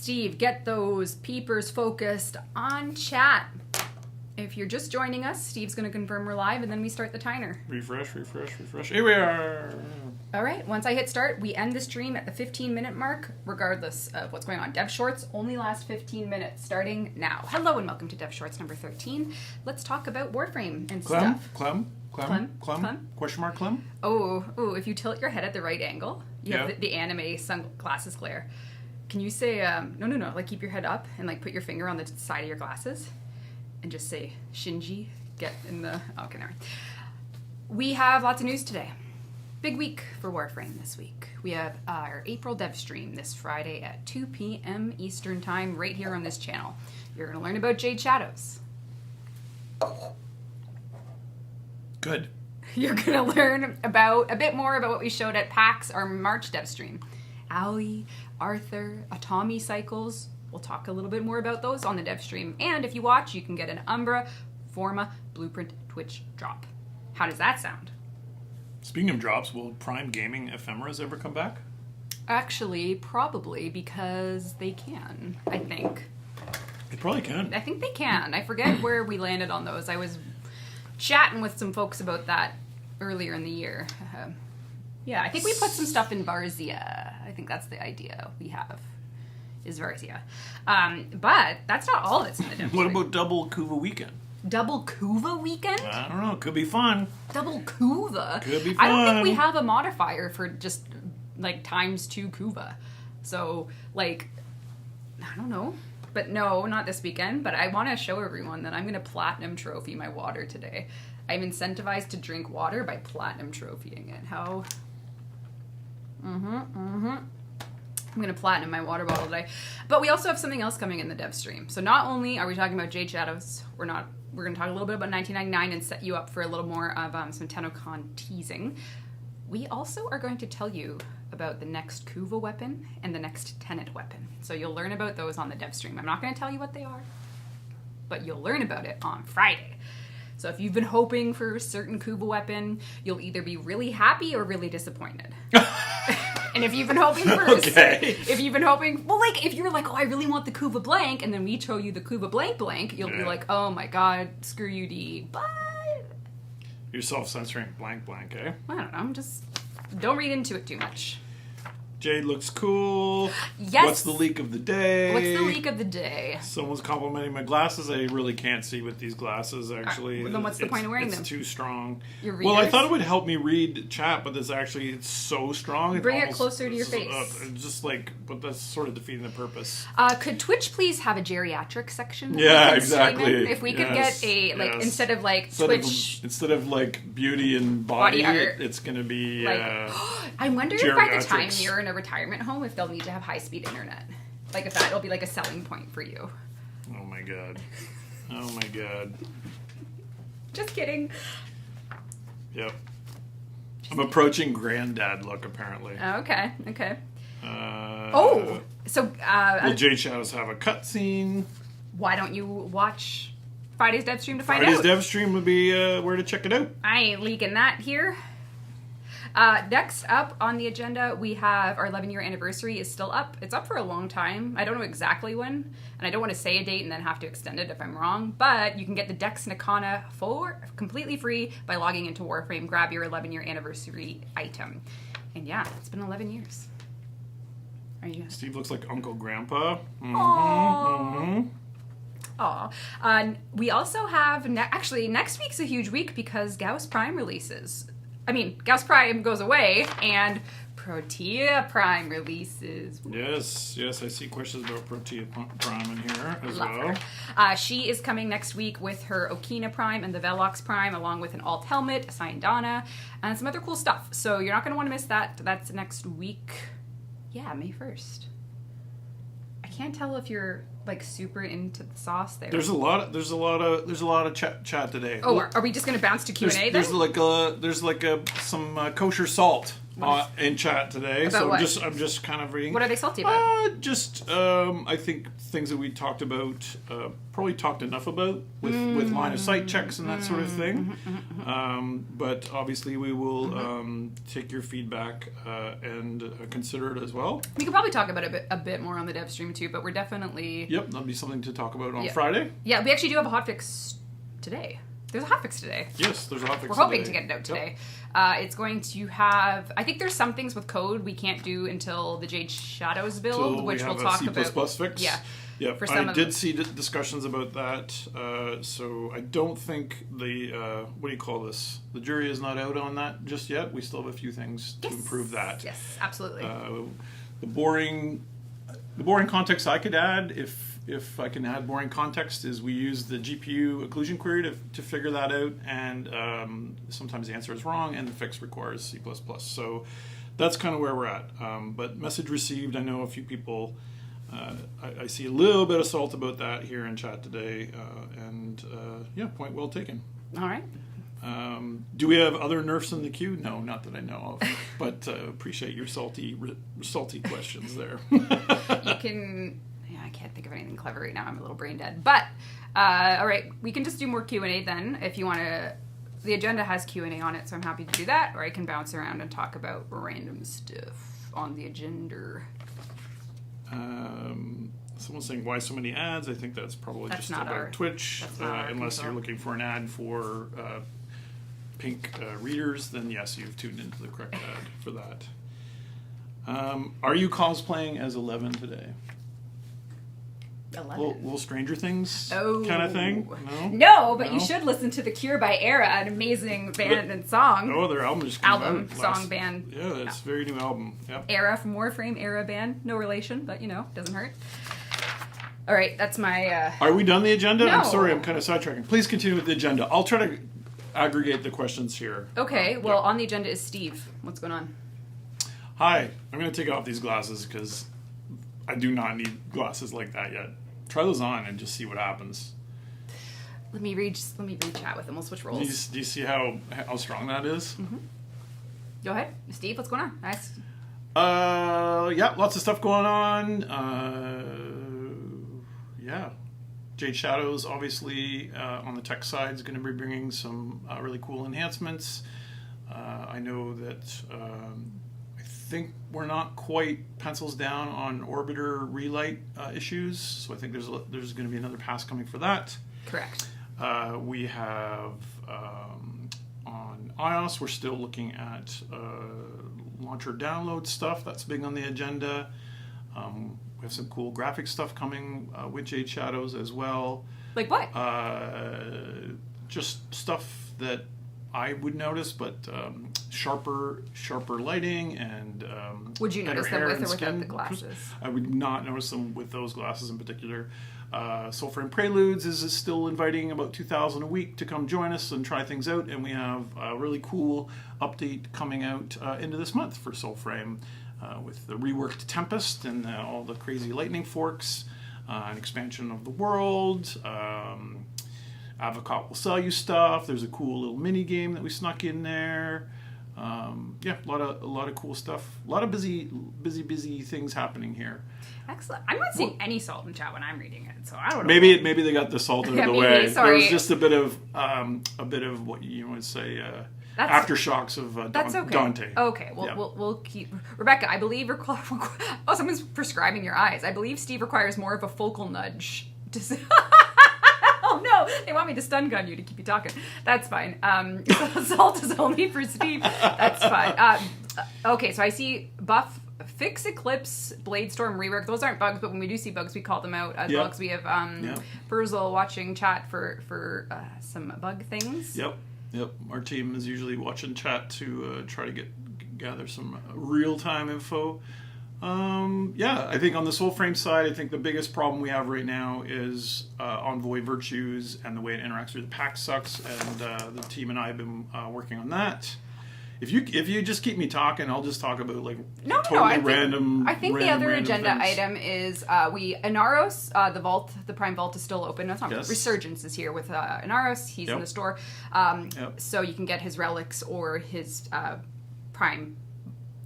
Steve, get those peepers focused on chat. If you're just joining us, Steve's going to confirm we're live, and then we start the timer. Refresh. Here we are. All right. Once I hit start, we end the stream at the 15-minute mark, regardless of what's going on. Devshorts only last 15 minutes, starting now. Hello, and welcome to Devshorts number 13. Let's talk about Warframe and stuff. Clem? Question mark, Clem? Oh, if you tilt your head at the right angle, you have the anime sunglasses glare. Can you say, no, like keep your head up and like put your finger on the side of your glasses and just say, Shinji, get in the, okay, never mind. We have lots of news today. Big week for Warframe this week. We have our April Devstream this Friday at 2 p.m. Eastern Time right here on this channel. You're going to learn about Jade Shadows. Good. You're going to learn about a bit more about what we showed at PAX, our March Devstream. Allie, Arthur, Atomy cycles. We'll talk a little bit more about those on the Devstream. And if you watch, you can get an Umbra Forma Blueprint Twitch drop. How does that sound? Speaking of drops, will Prime Gaming ephemeras ever come back? Actually, probably, because they can, I think. They probably can. I think they can. I forget where we landed on those. I was chatting with some folks about that earlier in the year. Yeah, I think we put some stuff in Varzia. I think that's the idea we have, is Varzia. But that's not all that's in the Devstream. What about Double Kuva Weekend? Double Kuva Weekend? I don't know. Could be fun. Double Kuva? Could be fun. I don't think we have a modifier for just, like, times 2 Kuva. So, like, I don't know. But no, not this weekend. But I want to show everyone that I'm going to platinum trophy my water today. I'm incentivized to drink water by platinum trophying it. How... I'm going to platinum my water bottle today. But we also have something else coming in the Devstream. So not only are we talking about Jade Shadows, we're going to talk a little bit about 1999 and set you up for a little more of some TennoCon teasing. We also are going to tell you about the next Kuva weapon and the next Tenet weapon. So you'll learn about those on the Devstream. I'm not going to tell you what they are, but you'll learn about it on Friday. So if you've been hoping for a certain Kuva weapon, you'll either be really happy or really disappointed. And if you've been hoping for if you're like, oh, I really want the Kuva blank, and then we show you the Kuva blank, you'll be like, oh my god, screw you, D. But You're self-censoring blank, eh? I don't know, just don't read into it too much. Jade looks cool. Yes. What's the leak of the day? Someone's complimenting my glasses. I really can't see with these glasses, actually. Then what's the point of wearing them? It's too strong. Your readers? Well, I thought it would help me read chat, but it's so strong. Bring it closer to your face. But that's sort of defeating the purpose. Could Twitch please have a geriatric section? Yeah, exactly. If we could get instead of Twitch... Instead of beauty and body art, it's going to be I wonder if by the time you're in a retirement home, if they'll need to have high-speed internet. Like, if that'll be a selling point for you. Oh my god. Just kidding. Yep. I'm approaching granddad look, apparently. Okay. Will Jade Shadows have a cutscene? Why don't you watch Friday's Devstream to find out? Friday's Devstream would be where to check it out. I ain't leaking that here. Next up on the agenda, we have our 11-year anniversary is still up. It's up for a long time. I don't know exactly when, and I don't want to say a date and then have to extend it if I'm wrong, but you can get the Dex Nakana for completely free by logging into Warframe. Grab your 11-year anniversary item. And yeah, it's been 11 years. Are you? Steve looks like Uncle Grandpa. Aw. We also have, next week's a huge week because Gauss Prime releases. Gauss Prime goes away, and Protea Prime releases. Yes, I see questions about Protea Prime in here as well. She is coming next week with her Okina Prime and the Velox Prime, along with an alt helmet, a Syndana, and some other cool stuff. So you're not going to want to miss that. That's next week. Yeah, May 1st. I can't tell if you're super into the sauce there. There's a lot of chat today. Oh, are we just gonna bounce to Q&A then? There's some kosher salt in chat today. About So what? I'm just kind of reading. What are they salty about? I think things that we talked about, probably talked enough about with line of sight checks and that sort of thing. But obviously we will take your feedback and consider it as well. We could probably talk about it a bit more on the Devstream too, but we're definitely... Yep, that'll be something to talk about on Friday. Yeah, we actually do have a hotfix today. There's a hotfix today. Yes, there's a hotfix today. We're hoping to get it out today. Yep. It's going to have... I think there's some things with code we can't do until the Jade Shadows build, which we'll talk about. C++ fix. Yeah. Yeah, I did see discussions about that, so I don't think the, what do you call this? The jury is not out on that just yet. We still have a few things to improve that. Yes, absolutely. The boring context I could add, if I can add boring context, is we use the GPU occlusion query to figure that out, and sometimes the answer is wrong, and the fix requires C++. So that's kind of where we're at. But message received, I know a few people... I see a little bit of salt about that here in chat today, and point well taken. All right. Do we have other nerfs in the queue? No, not that I know of, but appreciate your salty questions there. You can... I can't think of anything clever right now. I'm a little brain dead. But, all right, we can just do more Q&A then if you want to... The agenda has Q&A on it, so I'm happy to do that, or I can bounce around and talk about random stuff on the agenda. Someone's saying, why so many ads? I think that's probably that's just about Twitch. Unless you're looking for an ad for pink readers, then yes, you've tuned into the correct ad for that. Are you cosplaying as 11 today? 11? Little Stranger Things kind of thing? No, but you should listen to The Cure by Era, an amazing band and song. Oh, their album just came out. Song, band. Yeah, it's a very new album. Yep. Era from Warframe, Era band. No relation, but doesn't hurt. All right, that's my... Are we done the agenda? No. I'm sorry, I'm kind of sidetracking. Please continue with the agenda. I'll try to aggregate the questions here. Okay, on the agenda is Steve. What's going on? Hi, I'm going to take off these glasses because I do not need glasses like that yet. Try those on and just see what happens. Let me read chat with him. We'll switch roles. Do you see how strong that is? Mm-hmm. Go ahead. Steve, what's going on? Nice. Lots of stuff going on. Jade Shadows, obviously, on the tech side, is going to be bringing some really cool enhancements. I know that I think we're not quite pencils down on orbiter relight issues, so I think there's going to be another pass coming for that. Correct. We have on iOS, we're still looking at launcher download stuff. That's big on the agenda. We have some cool graphic stuff coming with Jade Shadows as well. Like what? Just stuff that I would notice, but sharper lighting and would you notice them with or without the glasses? I would not notice them with those glasses in particular. Soulframe Preludes is still inviting about 2,000 a week to come join us and try things out, and we have a really cool update coming out into this month for Soulframe with the reworked Tempest and all the crazy lightning forks, an expansion of the world. Avocot will sell you stuff. There's a cool little mini game that we snuck in there. A lot of cool stuff. A lot of busy things happening here. Excellent. I'm not seeing any salt in chat when I'm reading it, so I don't know. Maybe they got the salt out of the way. Sorry. There was just a bit of what you would say aftershocks of that's okay. Dante. Okay, we'll keep Rebecca. I believe someone's prescribing your eyes. I believe Steve requires more of a focal nudge to. Oh no! They want me to stun gun you to keep you talking. That's fine. Salt is only for Steve. That's fine. Okay, so I see buff, fix, eclipse, bladestorm, rework. Those aren't bugs, but when we do see bugs, we call them out as bugs. We have Perzel watching chat for some bug things. Yep. Our team is usually watching chat to try to gather some real-time info. I think on the Soulframe side, I think the biggest problem we have right now is Envoy Virtues and the way it interacts with the pack sucks, and the team and I have been working on that. If you just keep me talking, I'll just talk about random. I think the other agenda item is Inaros, the Prime Vault is still open. That's not Resurgence is here with Inaros. He's in the store, so you can get his relics or his Prime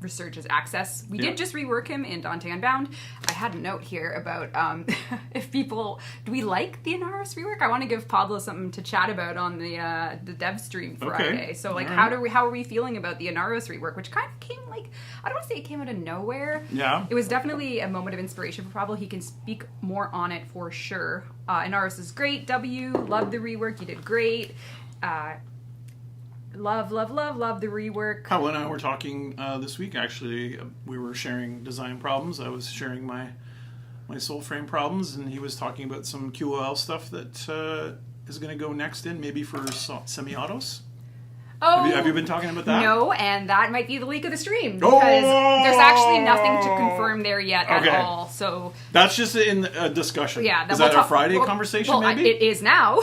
Resurge's Access. We did just rework him in Dante Unbound. I had a note here about if people, do we like the Inaros rework? I want to give Pablo something to chat about on the Devstream Friday. Okay. So like, All how are we feeling about the Inaros rework, which kind of came like, I don't want to say it came out of nowhere. Yeah. It was definitely a moment of inspiration for Pablo. He can speak more on it for sure. Inaros is great. Love the rework. You did great. Love the rework. Pablo and I were talking this week, actually. We were sharing design problems. I was sharing my soul frame problems, and he was talking about some QOL stuff that is going to go next in, maybe for semi-autos. Oh, have you been talking about that? No, and that might be the leak of the stream, because there's actually nothing to confirm there yet at all. So that's just in a discussion. Yeah, is that a Friday conversation? Maybe it is now.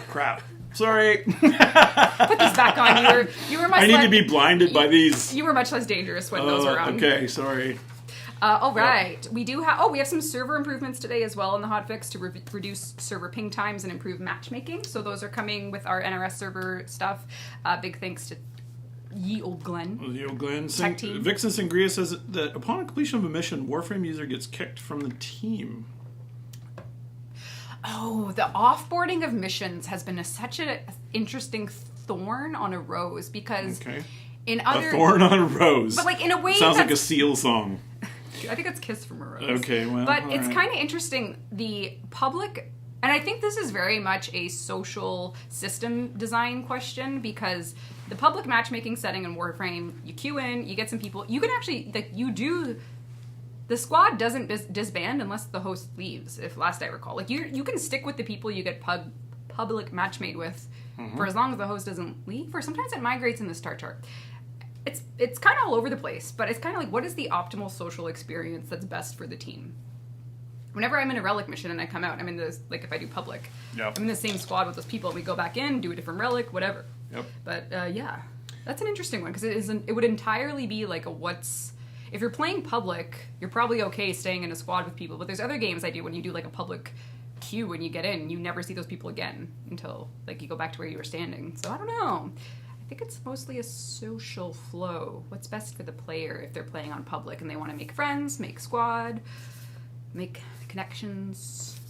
Crap. Sorry. Put this back on. You were much. I need to be blinded by these. You were much less dangerous when those were on. Okay, sorry. All right. Yep. We have some server improvements today as well in the hotfix to reduce server ping times and improve matchmaking. So those are coming with our NRS server stuff. Big thanks to Ye Old Glenn. Ye Old Glenn. Tech team. Vixen Sangria says that upon completion of a mission, Warframe user gets kicked from the team. Oh, the offboarding of missions has been such an interesting thorn on a rose, because in other... A thorn on a rose. But like in a way sounds like a Seal song. I think it's Kiss from a Rose. Okay, well, but it's kind of interesting. The public... And I think this is very much a social system design question, because the public matchmaking setting in Warframe, you queue in, you get some people... You can actually... like you do... The squad doesn't disband unless the host leaves, if last I recall. Like, you can stick with the people you get public matchmade with for as long as the host doesn't leave, or sometimes it migrates in the star chart. It's kind of all over the place, but it's kind of like, what is the optimal social experience that's best for the team? Whenever I'm in a relic mission and I come out, I'm in this, like if I do public, I'm in the same squad with those people, and we go back in, do a different relic, whatever. Yep. But yeah, that's an interesting one, because it would entirely be like if you're playing public, you're probably okay staying in a squad with people. But there's other games I do when you do like a public queue when you get in, you never see those people again until like you go back to where you were standing. So I don't know. I think it's mostly a social flow. What's best for the player if they're playing on public and they want to make friends, make squad, make connections,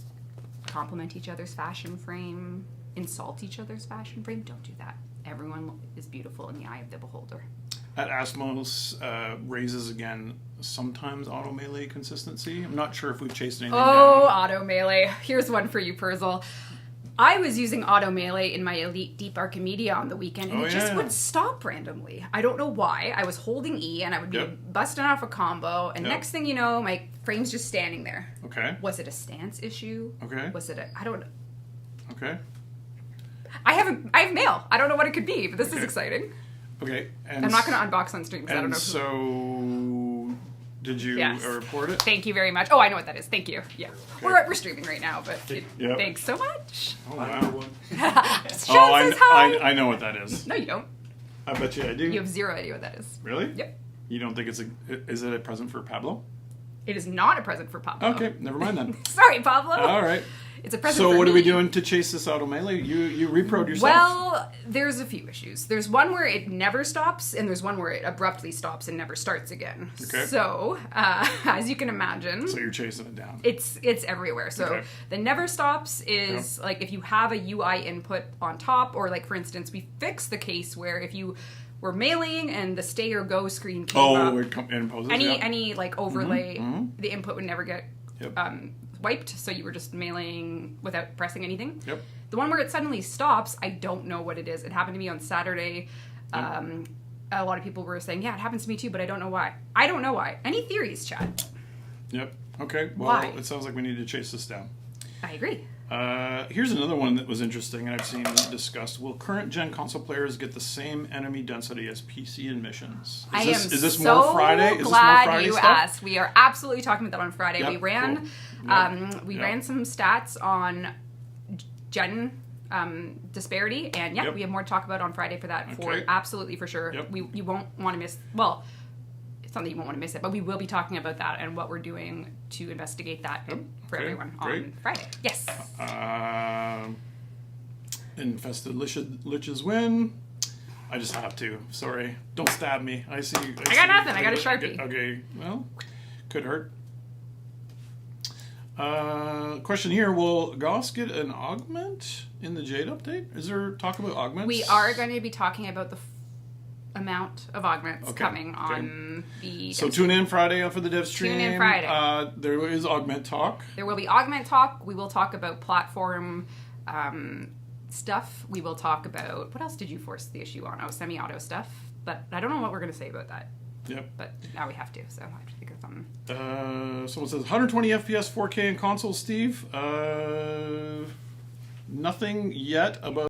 compliment each other's fashion frame, insult each other's fashion frame. Don't do that. Everyone is beautiful in the eye of the beholder. At Asmos raises again sometimes auto melee consistency. I'm not sure if we've chased anything down. Auto melee. Here's one for you, Perzel. I was using auto melee in my Elite Deep Archimedia on the weekend, and it just would stop randomly. I don't know why. I was holding E, and I would be busting off a combo, and next thing you know, my frame's just standing there. Okay. Was it a stance issue? Okay. Was it I don't know. Okay. I have mail. I don't know what it could be, but this is exciting. Okay. And I'm not going to unbox on stream because I don't know. So, did you report it? Thank you very much. Oh, I know what that is. Thank you. Yeah. Okay. We're streaming right now, but thanks so much. Oh, wow. Says hi. I know what that is. No, you don't. I bet you I do. You have zero idea what that is. Really? Yep. You don't think is it a present for Pablo? It is not a present for Pablo. Okay, never mind then. Sorry, Pablo. All right. It's a present for me. So what are we doing to chase this auto melee? You repro'd yourself. Well, there's a few issues. There's one where it never stops, and there's one where it abruptly stops and never starts again. Okay. So, as you can imagine... So you're chasing it down. It's everywhere. So the never stops is like if you have a UI input on top, or like for instance, we fixed the case where if you were mailing and the stay or go screen came up, it imposes, any like overlay, the input would never get wiped, so you were just mailing without pressing anything. Yep. The one where it suddenly stops, I don't know what it is. It happened to me on Saturday. A lot of people were saying, yeah, it happens to me too, but I don't know why. I don't know why. Any theories, Chad? Yep. Okay. Well, why? It sounds like we need to chase this down. I agree. Here's another one that was interesting and I've seen discussed. Will current gen console players get the same enemy density as PC in missions? Is this more Friday? Is this more Friday you stuff? asked. We are absolutely talking about that on Friday. Yep, we ran cool. ran some stats on gen disparity, and we have more to talk about on Friday for that. Absolutely for sure. Yep. You won't want to miss. Well, it's not that you won't want to miss it, but we will be talking about that and what we're doing to investigate that for everyone on Friday. Yes. Infested Liches win. I just have to. Sorry. Don't stab me. I see. I got nothing. I got a Sharpie. Okay. Well, could hurt. Question here: will Goss get an augment in the Jade update? Is there talk about augments? We are going to be talking about the amount of augments coming on the. So tune in Friday for the Devstream. Tune in Friday. There is augment talk. There will be augment talk. We will talk about platform stuff. We will talk about what else did you force the issue on? Oh, semi-auto stuff. But I don't know what we're going to say about that. Yep. But now we have to, so I have to think of something. Someone says 120 FPS 4K in console, Steve. Nothing yet about